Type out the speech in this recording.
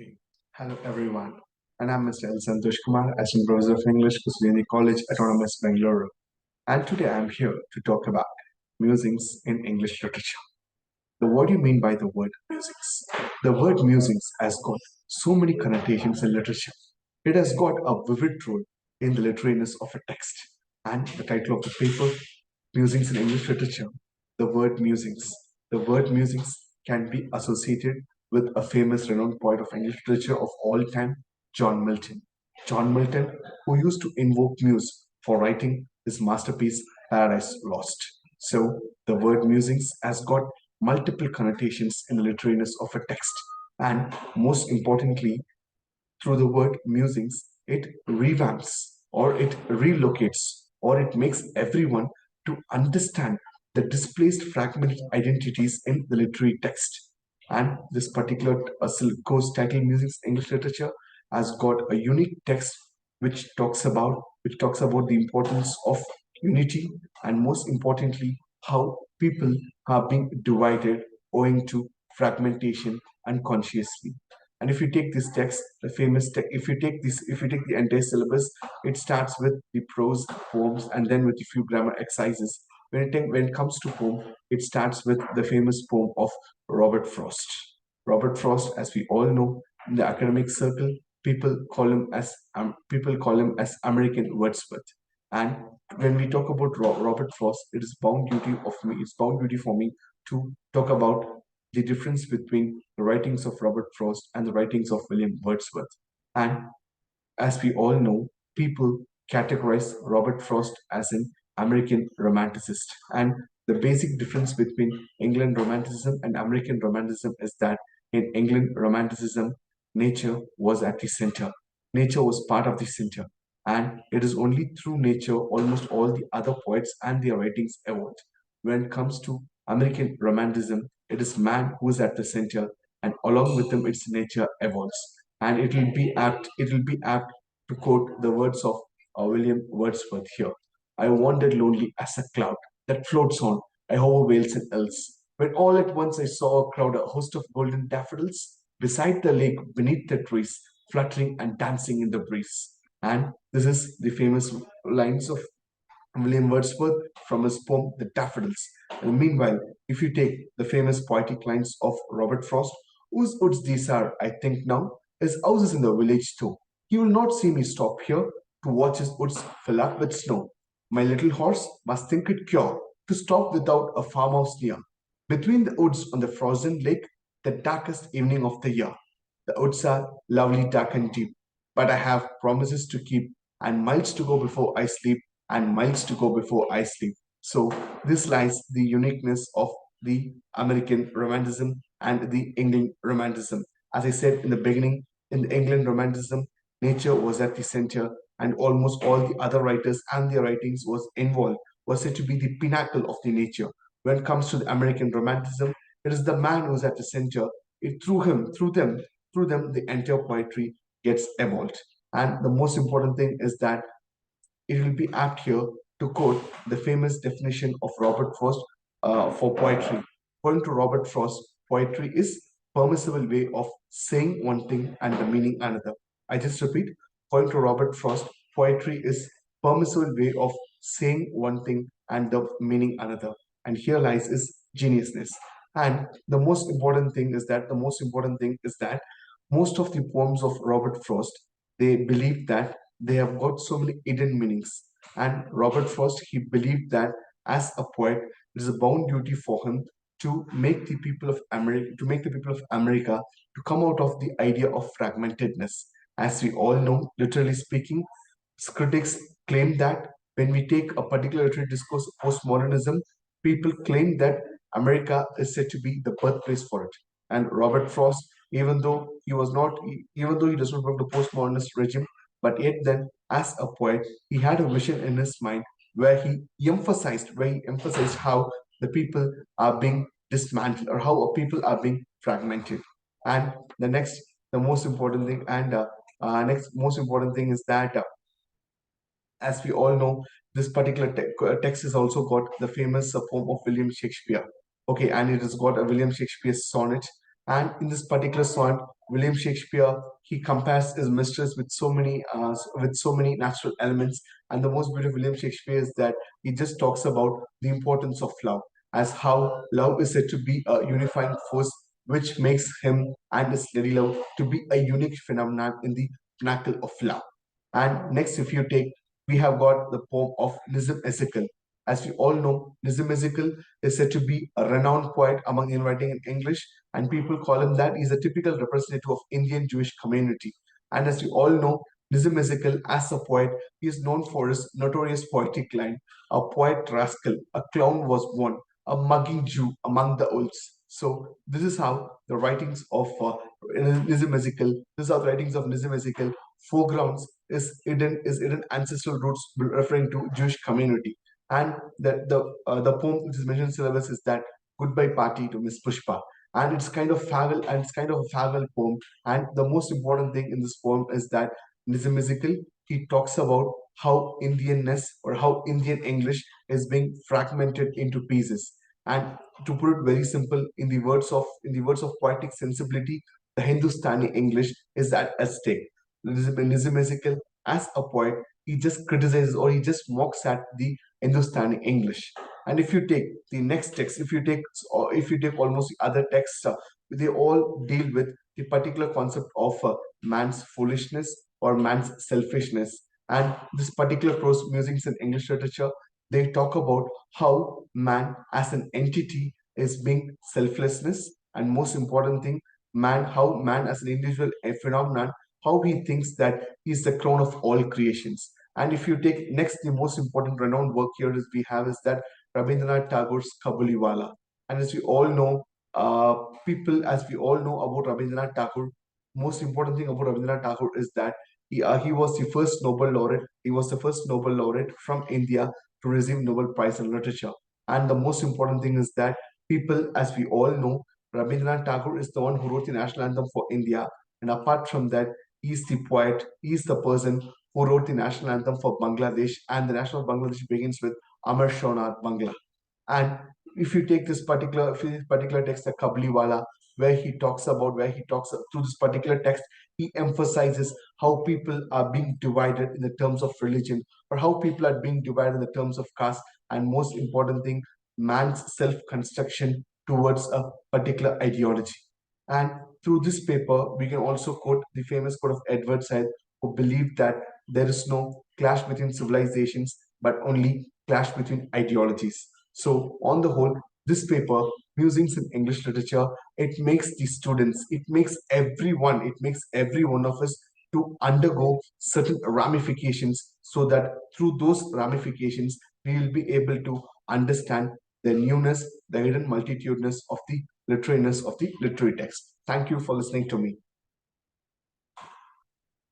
Okay. Hello everyone, and I'm Mr. L. Santosh Kumar, Assistant Professor of English, Kusini College, Autonomous Bangalore. And today I'm here to talk about musings in English literature. What do you mean by the word musings? The word musings has got so many connotations in literature. It has got a vivid role in the literariness of a text. And the title of the paper, Musings in English Literature, the word musings. The word musings can be associated with a famous renowned poet of English literature of all time, John Milton. John Milton, who used to invoke muse for writing his masterpiece, Paradise Lost. So, the word musings has got multiple connotations in the literariness of a text. And most importantly, through the word musings, it revamps or it relocates or it makes everyone to understand the displaced fragmented identities in the literary text. And this particular course title Musings English Literature has got a unique text which talks about the importance of unity and most importantly how people are being divided owing to fragmentation unconsciously. And if you take this text, the famous text, if you take the entire syllabus, it starts with the prose poems and then with a few grammar exercises. When it comes to poem, it starts with the famous poem of Robert Frost. Robert Frost, as we all know, in the academic circle, people call him as American Wordsworth. And when we talk about Robert Frost, it is bound duty of me. It's bound duty for me to talk about the difference between the writings of Robert Frost and the writings of William Wordsworth. And as we all know, people categorize Robert Frost as an American romanticist. And the basic difference between England romanticism and American romanticism is that in England romanticism, nature was at the center. Nature was part of the center. And it is only through nature almost all the other poets and their writings evolved. When it comes to American romanticism, it is man who is at the center, and along with him, its nature evolves. And it will be apt to quote the words of William Wordsworth here. I wandered lonely as a cloud that floats on. I hover vales and elves. When all at once I saw a crowd, a host of golden daffodils beside the lake, beneath the trees, fluttering and dancing in the breeze. And this is the famous lines of William Wordsworth from his poem The Daffodils. And meanwhile, if you take the famous poetic lines of Robert Frost, whose woods these are, I think now, his house is in the village too. He will not see me stop here to watch his woods fill up with snow. My little horse must think it cure to stop without a farmhouse near. Between the woods on the frozen lake, the darkest evening of the year. The woods are lovely, dark, and deep, but I have promises to keep and miles to go before I sleep and miles to go before I sleep. So this lies the uniqueness of the American Romanticism and the England Romanticism. As I said in the beginning, in the England Romanticism, nature was at the center, and almost all the other writers and their writings was said to be the pinnacle of the nature. When it comes to the American Romanticism, it is the man who is at the center. It through them, the entire poetry gets evolved. And the most important thing is that it will be apt here to quote the famous definition of Robert Frost for poetry. According to Robert Frost, poetry is permissible way of saying one thing and the meaning another. I just repeat, according to Robert Frost, poetry is permissible way of saying one thing and the meaning another. And here lies is geniusness. And the most important thing is that most of the poems of Robert Frost, they believe that they have got so many hidden meanings. And Robert Frost, he believed that as a poet, it is a bound duty for him to make the people of America to come out of the idea of fragmentedness. As we all know, literally speaking, critics claim that when we take a particular literary discourse, postmodernism, people claim that America is said to be the birthplace for it. And Robert Frost, even though he does not belong to the postmodernist regime, but yet then, as a poet, he had a vision in his mind where he emphasized how the people are being dismantled or how people are being fragmented. And the next, the most important thing, and next most important thing is that as we all know, this particular text has also got the famous poem of William Shakespeare. Okay, and it has got a William Shakespeare sonnet, And in this particular sonnet, William Shakespeare, he compares his mistress with so many natural elements. And the most beautiful William Shakespeare is that he just talks about the importance of love, as how love is said to be a unifying force which makes him and his lady love to be a unique phenomenon in the pinnacle of love. And next, if you take, we have got the poem of Nizam Ezekiel. As we all know, Nizam Ezekiel is said to be a renowned poet among Indian writing in English, and people call him that. He's a typical representative of Indian Jewish community. And as we all know, Nizam Ezekiel, as a poet, he is known for his notorious poetic line, "A poet rascal, a clown was born, a mugging Jew among the olds." So this is how the writings of Nizam Ezekiel, this is how the writings of Nizam Ezekiel foregrounds is hidden ancestral roots referring to Jewish community. And the poem which is mentioned in syllabus is that "Goodbye Party to Miss Pushpa." And it's kind of farewell, and it's kind of a farewell poem. And the most important thing in this poem is that Nizam Ezekiel, he talks about how Indianness or how Indian English is being fragmented into pieces. And to put it very simple, in the words of poetic sensibility, the Hindustani English is at stake. Nizam Ezekiel, as a poet, he just criticizes or he just mocks at the Hindustani English. And if you take the next text, if you take almost the other texts, they all deal with the particular concept of man's foolishness or man's selfishness. And this particular prose musings in English literature, they talk about how man as an entity is being selflessness, and most important thing, how man as an individual, a phenomenon, how he thinks that he's the crown of all creations. And if you take next, the most important renowned work here is we have is that Rabindranath Tagore's Kabuliwala. And as we all know, as we all know about Rabindranath Tagore, most important thing about Rabindranath Tagore is that he was the first Nobel laureate. He was the first Nobel laureate from India to receive Nobel Prize in Literature. And the most important thing is that people, as we all know, Rabindranath Tagore is the one who wrote the national anthem for India. And apart from that, he's the poet, he's the person who wrote the national anthem for Bangladesh. And the national of Bangladesh begins with Amar Shonat Bangla. And if you this particular text, the Kabliwala, where he talks through this particular text, he emphasizes how people are being divided in the terms of religion, or how people are being divided in the terms of caste, and most important thing, man's self-construction towards a particular ideology. And through this paper, we can also quote the famous quote of Edward Said, who believed that there is no clash between civilizations, but only clash between ideologies. So, on the whole, this paper, Musings in English Literature, it makes every one of us to undergo certain ramifications, so that through those ramifications, we will be able to understand the newness, the hidden multitudinous of the literariness of the literary text. Thank you for listening to me.